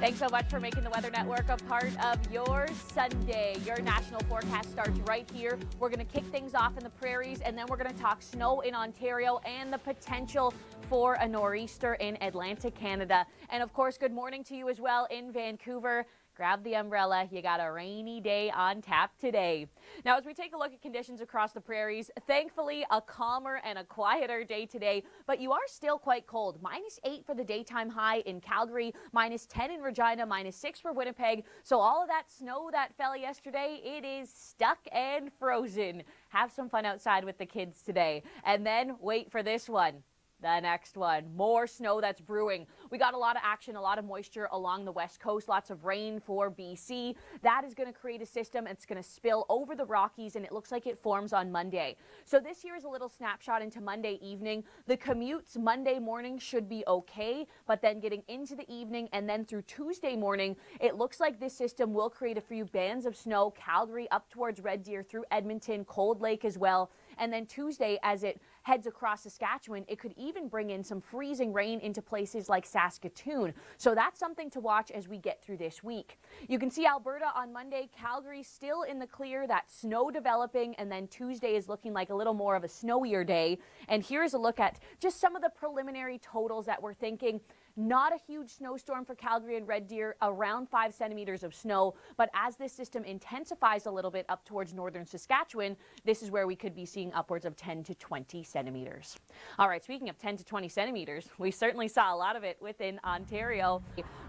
Thanks so much for making the Weather Network a part of your Sunday. Your national forecast starts right here. We're going to kick things off in the prairies, and then we're going to talk snow in Ontario and the potential for a nor'easter in Atlantic Canada. And of course, good morning to you as well in Vancouver. Grab the umbrella. You got a rainy day on tap today. Now, as we take a look at conditions across the prairies, thankfully a calmer and a quieter day today, but you are still quite cold. -8 for the daytime high in Calgary, -10 in Regina, -6 for Winnipeg. So all of that snow that fell yesterday, it is stuck and frozen. Have some fun outside with the kids today. And then wait for this one. The next one, more snow that's brewing. We got a lot of action, a lot of moisture along the west coast, lots of rain for BC. That is going to create a system. It's going to spill over the Rockies, and it looks like it forms on Monday. So this here is a little snapshot into Monday evening. The commutes Monday morning should be okay, but then getting into the evening and then through Tuesday morning, it looks like this system will create a few bands of snow, Calgary up towards Red Deer through Edmonton, Cold Lake as well. And then Tuesday, as it heads across Saskatchewan, it could even bring in some freezing rain into places like Saskatoon. So that's something to watch as we get through this week. You can see Alberta on Monday, Calgary still in the clear, that snow developing, and then Tuesday is looking like a little more of a snowier day. And here's a look at just some of the preliminary totals that we're thinking. Not a huge snowstorm for Calgary and Red Deer, around 5 centimeters of snow. But as this system intensifies a little bit up towards northern Saskatchewan, this is where we could be seeing upwards of 10 to 20 centimeters. All right, speaking of 10 to 20 centimeters, we certainly saw a lot of it within Ontario.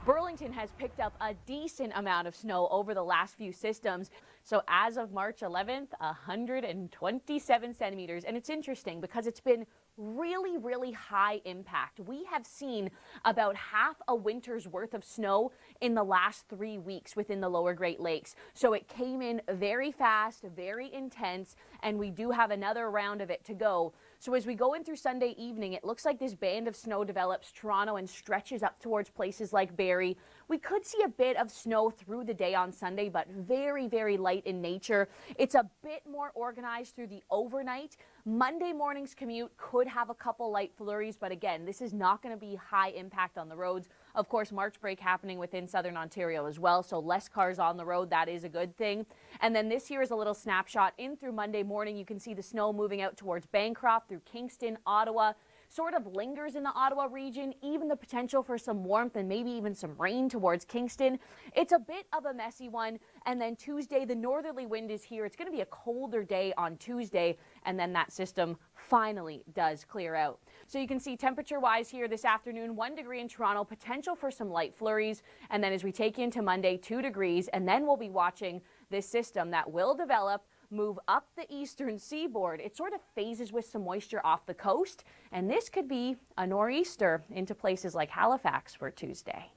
Burlington has picked up a decent amount of snow over the last few systems. So as of March 11th, 127 centimeters. And it's interesting because it's been really high impact. We have seen about half a winter's worth of snow in the last 3 weeks within the lower Great Lakes. So it came in very fast, very intense, and we do have another round of it to go. So as we go in through Sunday evening, it looks like this band of snow develops Toronto and stretches up towards places like Barrie. We could see a bit of snow through the day on Sunday, but very light in nature. It's a bit more organized through the overnight. Monday morning's commute could have a couple light flurries, but again, this is not going to be high impact on the roads. Of course, March break happening within southern Ontario as well, so less cars on the road. That is a good thing. And then this here is a little snapshot in through Monday morning. You can see the snow moving out towards Bancroft, through Kingston, Ottawa. Sort of lingers in the Ottawa region, even the potential for some warmth and maybe even some rain towards Kingston. It's a bit of a messy one. And then Tuesday, the northerly wind is here. It's going to be a colder day on Tuesday, and then that system finally does clear out. So you can see temperature-wise here this afternoon, 1 degree in Toronto, potential for some light flurries. And then as we take you into Monday, 2 degrees, and then we'll be watching this system that will develop, move up the eastern seaboard. It sort of phases with some moisture off the coast, and this could be a nor'easter into places like Halifax for Tuesday.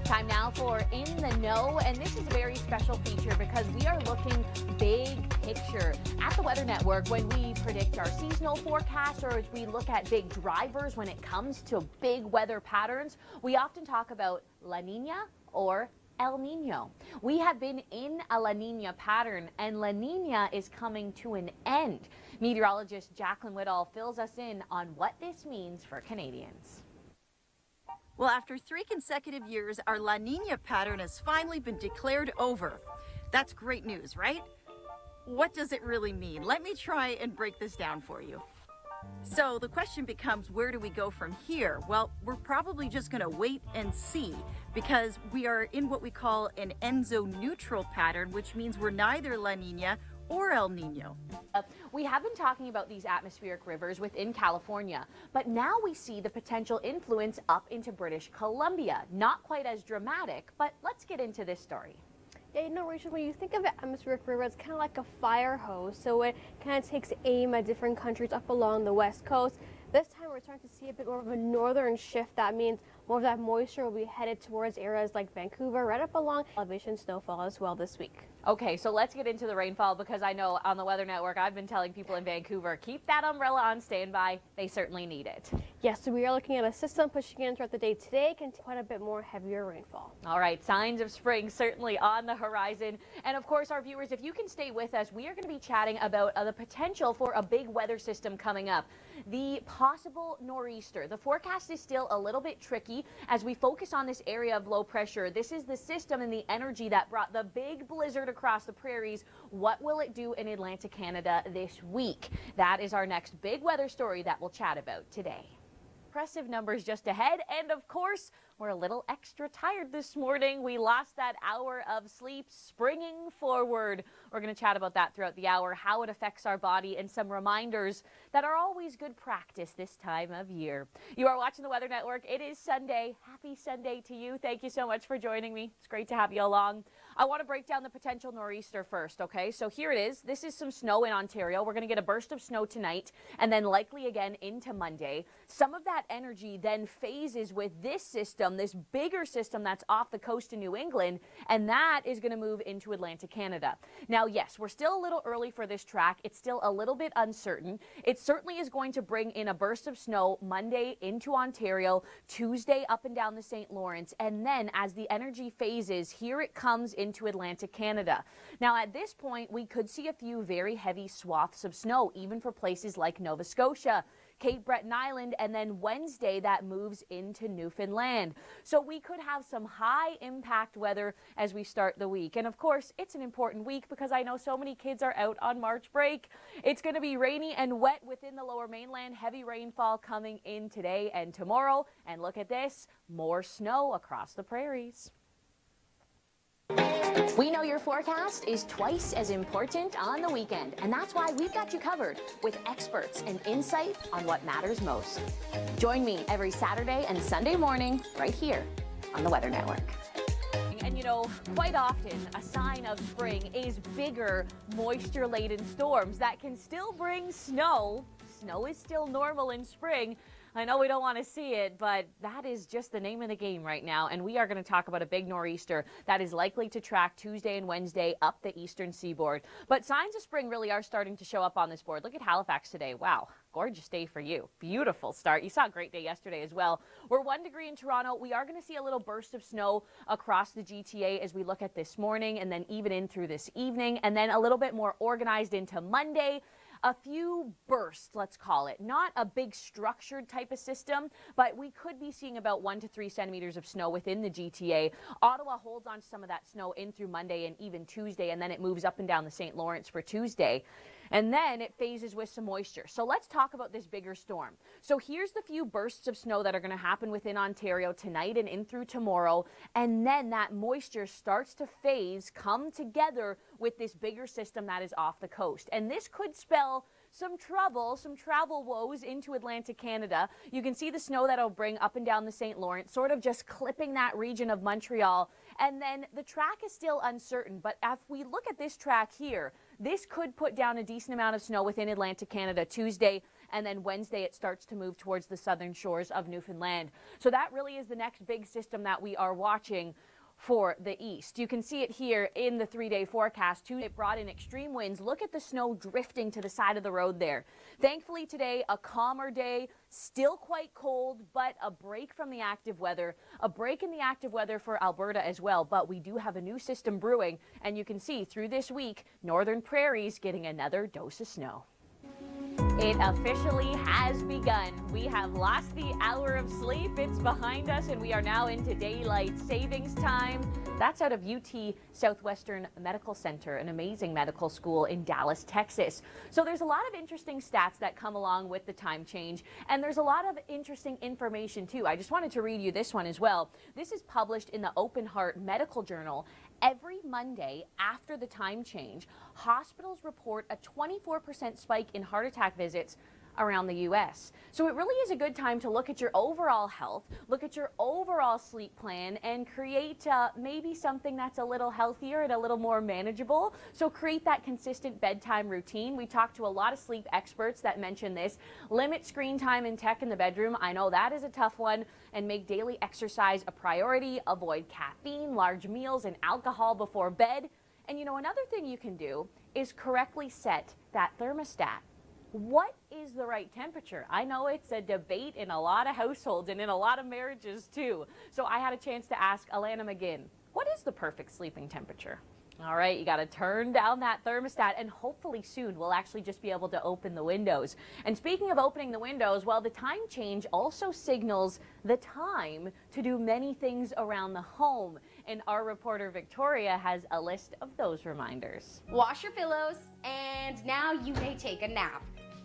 Time now for In the Know, and this is a very special feature because we are looking big picture at the Weather Network when we predict our seasonal forecast, or as we look at big drivers when it comes to big weather patterns. We often talk about La Nina or El Nino. We have been in a La Nina pattern, and La Nina is coming to an end. Meteorologist Jacqueline Whittall fills us in on what this means for Canadians. Well, after 3 consecutive years, our La Nina pattern has finally been declared over. That's great news, right? What does it really mean? Let me try and break this down for you. So the question becomes, where do we go from here? Well, we're probably just going to wait and see, because we are in what we call an ENSO-neutral pattern, which means we're neither La Nina or El Nino. We have been talking about these atmospheric rivers within California, but now we see the potential influence up into British Columbia. Not quite as dramatic, but let's get into this story. Yeah, you know, Rachel, when you think of an atmospheric river, it's kind of like a fire hose. So it kind of takes aim at different countries up along the west coast. This time we're starting to see a bit more of a northern shift. That means more of that moisture will be headed towards areas like Vancouver, right up along elevation snowfall as well this week. Okay, so let's get into the rainfall because I know on the Weather Network I've been telling people in Vancouver, keep that umbrella on standby. They certainly need it. Yes, so we are looking at a system pushing in throughout the day today, can quite a bit more heavier rainfall. All right, signs of spring certainly on the horizon. And of course, our viewers, if you can stay with us, we are going to be chatting about the potential for a big weather system coming up. The possible nor'easter. The forecast is still a little bit tricky as we focus on this area of low pressure. This is the system and the energy that brought the big blizzard across the prairies. What will it do in Atlantic Canada this week? That is our next big weather story that we'll chat about today. Impressive numbers just ahead, and of course we're a little extra tired this morning. We lost that hour of sleep springing forward. We're going to chat about that throughout the hour, how it affects our body, and some reminders that are always good practice this time of year. You are watching the Weather Network. It is Sunday. Happy Sunday to you. Thank you so much for joining me. It's great to have you along. I want to break down the potential nor'easter first, okay? So here it is. This is some snow in Ontario. We're going to get a burst of snow tonight and then likely again into Monday. Some of that energy then phases with this system, this bigger system that's off the coast of New England, and that is going to move into Atlantic Canada. Now, yes, we're still a little early for this track. It's still a little bit uncertain. It certainly is going to bring in a burst of snow Monday into Ontario, Tuesday up and down the St. Lawrence, and then as the energy phases, here it comes into Atlantic Canada. Now, at this point, we could see a few very heavy swaths of snow, even for places like Nova Scotia, Cape Breton Island, and then Wednesday that moves into Newfoundland. So we could have some high impact weather as we start the week. And of course, it's an important week because I know so many kids are out on March break. It's going to be rainy and wet within the lower mainland. Heavy rainfall coming in today and tomorrow. And look at this, more snow across the prairies. We know your forecast is twice as important on the weekend, and that's why we've got you covered with experts and insight on what matters most. Join me every Saturday and Sunday morning right here on the Weather Network. And you know, quite often a sign of spring is bigger, moisture-laden storms that can still bring snow. Snow is still normal in spring. I know we don't want to see it, but that is just the name of the game right now. And we are going to talk about a big nor'easter that is likely to track Tuesday and Wednesday up the eastern seaboard. But signs of spring really are starting to show up on this board. Look at Halifax today. Wow, gorgeous day for you. Beautiful start. You saw a great day yesterday as well. We're 1 degree in Toronto. We are going to see a little burst of snow across the GTA as we look at this morning and then even in through this evening, and then a little bit more organized into Monday. A few bursts, let's call it. Not a big structured type of system, but we could be seeing about 1 to 3 centimeters of snow within the GTA. Ottawa holds on to some of that snow in through Monday and even Tuesday, and then it moves up and down the St. Lawrence for Tuesday. And then it phases with some moisture. So let's talk about this bigger storm. So here's the few bursts of snow that are going to happen within Ontario tonight and in through tomorrow. And then that moisture starts to phase, come together with this bigger system that is off the coast. And this could spell some trouble, some travel woes into Atlantic Canada. You can see the snow that'll bring up and down the St. Lawrence, sort of just clipping that region of Montreal. And then the track is still uncertain, but if we look at this track here, this could put down a decent amount of snow within Atlantic Canada Tuesday, and then Wednesday it starts to move towards the southern shores of Newfoundland. So that really is the next big system that we are watching for the east. You can see it here in the 3-day forecast. It brought in extreme winds. Look at the snow drifting to the side of the road there. Thankfully today, a calmer day, still quite cold, but a break from the active weather, a break in the active weather for Alberta as well. But we do have a new system brewing, and you can see through this week, northern prairies getting another dose of snow. It officially has begun. We have lost the hour of sleep. It's behind us, and we are now into daylight savings time. That's out of UT Southwestern Medical Center, an amazing medical school in Dallas, Texas. So there's a lot of interesting stats that come along with the time change, and there's a lot of interesting information too. I just wanted to read you this one as well. This is published in the Open Heart Medical Journal. Every Monday after the time change, hospitals report a 24% spike in heart attack visits around the U.S. So it really is a good time to look at your overall health, look at your overall sleep plan, and create maybe something that's a little healthier and a little more manageable. So create that consistent bedtime routine. We talked to a lot of sleep experts that mention this. Limit screen time and tech in the bedroom. I know that is a tough one. And make daily exercise a priority. Avoid caffeine, large meals, and alcohol before bed. And you know, another thing you can do is correctly set that thermostat. What is the right temperature? I know it's a debate in a lot of households and in a lot of marriages too. So I had a chance to ask Alana McGinn, what is the perfect sleeping temperature? All right, you got to turn down that thermostat, and hopefully soon we'll actually just be able to open the windows. And speaking of opening the windows, well, the time change also signals the time to do many things around the home. And our reporter Victoria has a list of those reminders. Wash your pillows, and now you may take a nap.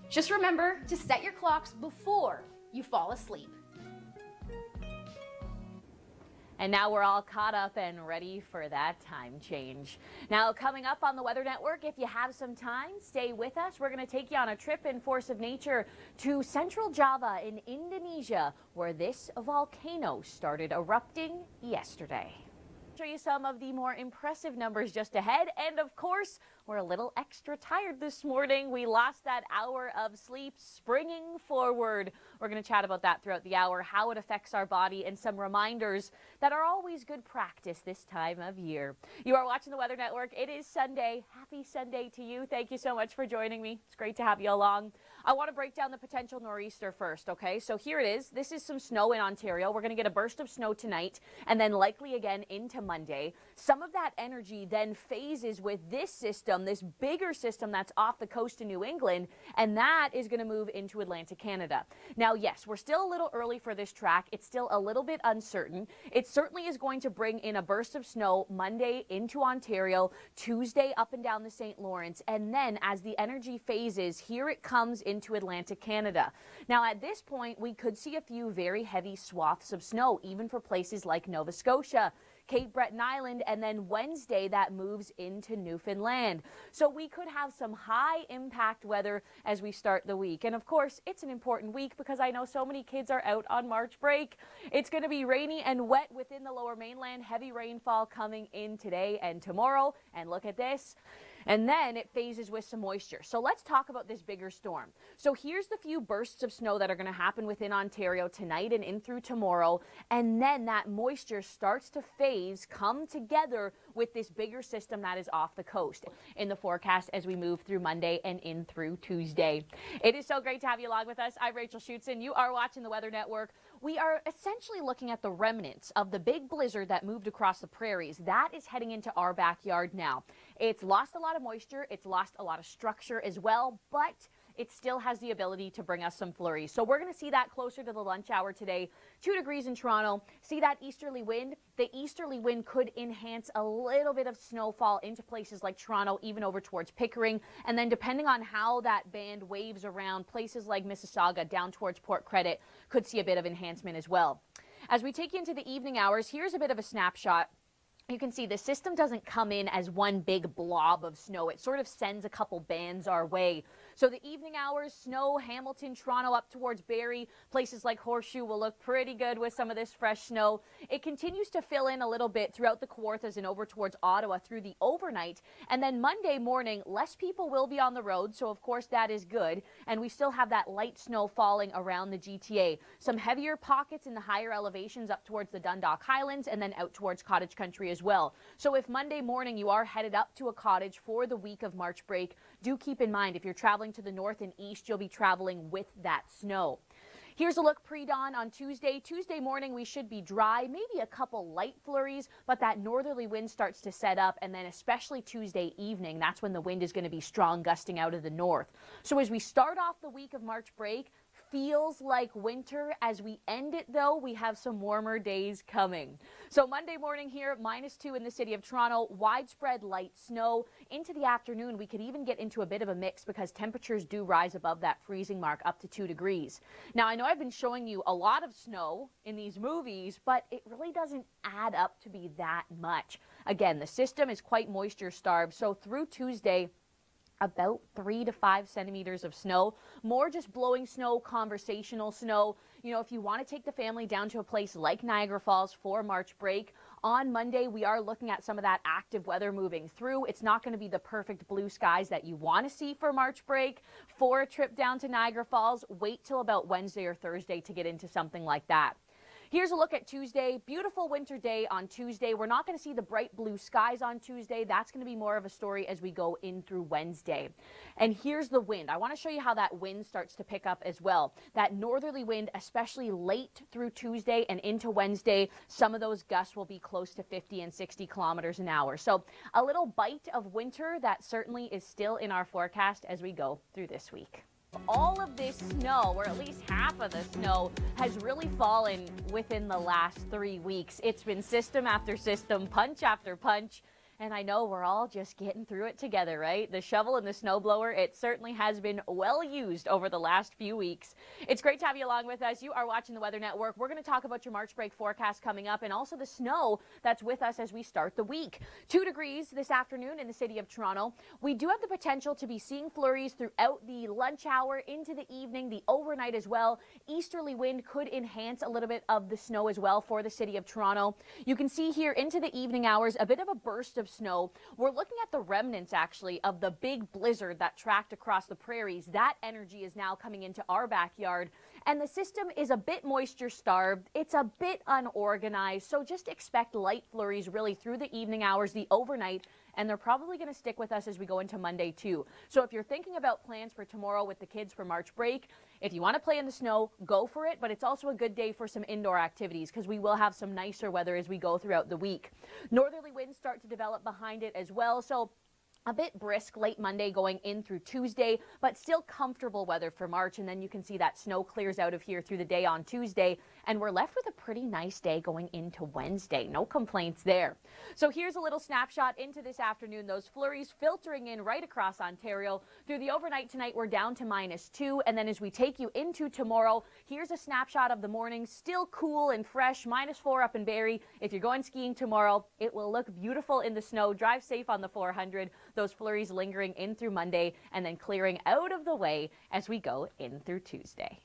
Just remember to set your clocks before you fall asleep. And now we're all caught up and ready for that time change. Now, coming up on the Weather Network, if you have some time, stay with us. We're going to take you on a trip in Force of Nature to central Java in Indonesia, where this volcano started erupting yesterday. Show you some of the more impressive numbers just ahead. And of course, we're a little extra tired this morning. We lost that hour of sleep springing forward. We're going to chat about that throughout the hour, how it affects our body, and some reminders that are always good practice this time of year. You are watching the Weather Network. It is Sunday. Happy Sunday to you. Thank you so much for joining me. It's great to have you along. I want to break down the potential nor'easter first, okay? So here it is. This is some snow in Ontario. We're going to get a burst of snow tonight and then likely again into Monday. Some of that energy then phases with this system, this bigger system that's off the coast of New England, and that is going to move into Atlantic Canada. Now, yes, we're still a little early for this track. It's still a little bit uncertain. It certainly is going to bring in a burst of snow Monday into Ontario, Tuesday up and down the St. Lawrence, and then as the energy phases, here it comes into Atlantic Canada. Now, at this point, we could see a few very heavy swaths of snow, even for places like Nova Scotia, Cape Breton Island, and then Wednesday that moves into Newfoundland. So we could have some high impact weather as we start the week. And of course, it's an important week because I know so many kids are out on March break. It's going to be rainy and wet within the lower mainland, heavy rainfall coming in today and tomorrow. And look at this. And then it phases with some moisture. So let's talk about this bigger storm. So here's the few bursts of snow that are going to happen within Ontario tonight and in through tomorrow. And then that moisture starts to phase, come together with this bigger system that is off the coast in the forecast as we move through Monday and in through Tuesday. It is so great to have you along with us. I'm Rachel Schoutsen. You are watching the Weather Network. We are essentially looking at the remnants of the big blizzard that moved across the prairies. That is heading into our backyard now. It's lost a lot of moisture. It's lost a lot of structure as well, but it still has the ability to bring us some flurries. So we're going to see that closer to the lunch hour today. 2 degrees in Toronto. See that easterly wind? The easterly wind could enhance a little bit of snowfall into places like Toronto, even over towards Pickering. And then depending on how that band waves around, places like Mississauga down towards Port Credit could see a bit of enhancement as well. As we take you into the evening hours, here's a bit of a snapshot. You can see the system doesn't come in as one big blob of snow. It sort of sends a couple bands our way. So the evening hours, snow, Hamilton, Toronto up towards Barrie, places like Horseshoe will look pretty good with some of this fresh snow. It continues to fill in a little bit throughout the Kawarthas and over towards Ottawa through the overnight. And then Monday morning, less people will be on the road. So of course that is good. And we still have that light snow falling around the GTA. Some heavier pockets in the higher elevations up towards the Dundalk Highlands and then out towards Cottage Country as well. So if Monday morning you are headed up to a cottage for the week of March break, do keep in mind if you're traveling to the north and east, you'll be traveling with that snow. Here's a look pre-dawn on Tuesday. Tuesday morning, we should be dry, maybe a couple light flurries, but that northerly wind starts to set up, and then especially Tuesday evening, that's when the wind is going to be strong, gusting out of the north. So as we start off the week of March break, feels like winter. As we end it, though, we have some warmer days coming. So Monday morning here, -2 in the city of Toronto, widespread light snow. Into the afternoon, we could even get into a bit of a mix because temperatures do rise above that freezing mark up to 2 degrees. Now, I know I've been showing you a lot of snow in these movies, but it really doesn't add up to be that much. Again, the system is quite moisture starved, so through Tuesday, about 3 to 5 centimeters of snow, more just blowing snow, conversational snow. You know, if you want to take the family down to a place like Niagara Falls for March break, on Monday, we are looking at some of that active weather moving through. It's not going to be the perfect blue skies that you want to see for March break. For a trip down to Niagara Falls, wait till about Wednesday or Thursday to get into something like that. Here's a look at Tuesday. Beautiful winter day on Tuesday. We're not going to see the bright blue skies on Tuesday. That's going to be more of a story as we go in through Wednesday. And here's the wind. I want to show you how that wind starts to pick up as well. That northerly wind, especially late through Tuesday and into Wednesday, some of those gusts will be close to 50 and 60 kilometers an hour. So a little bite of winter that certainly is still in our forecast as we go through this week. All of this snow, or at least half of the snow, has really fallen within the last 3 weeks. It's been system after system, punch after punch. And I know we're all just getting through it together, right? The shovel and the snowblower, it certainly has been well used over the last few weeks. It's great to have you along with us. You are watching the Weather Network. We're going to talk about your March break forecast coming up and also the snow that's with us as we start the week. 2 degrees this afternoon in the city of Toronto. We do have the potential to be seeing flurries throughout the lunch hour into the evening, the overnight as well. Easterly wind could enhance a little bit of the snow as well for the city of Toronto. You can see here into the evening hours a bit of a burst of snow. We're looking at the remnants actually of the big blizzard that tracked across the prairies. That energy is now coming into our backyard, and the system is a bit moisture starved. It's a bit unorganized, so just expect light flurries really through the evening hours, the overnight, and they're probably going to stick with us as we go into Monday too. So if you're thinking about plans for tomorrow with the kids for March break, if you want to play in the snow, go for it, but it's also a good day for some indoor activities because we will have some nicer weather as we go throughout the week. Northerly winds start to develop behind it as well, so a bit brisk late Monday going in through Tuesday, but still comfortable weather for March. And then you can see that snow clears out of here through the day on Tuesday, and we're left with a pretty nice day going into Wednesday. No complaints there. So here's a little snapshot into this afternoon. Those flurries filtering in right across Ontario. Through the overnight tonight, we're down to -2. And then as we take you into tomorrow, here's a snapshot of the morning. Still cool and fresh, -4 up in Barrie. If you're going skiing tomorrow, it will look beautiful in the snow. Drive safe on the 400. Those flurries lingering in through Monday and then clearing out of the way as we go in through Tuesday.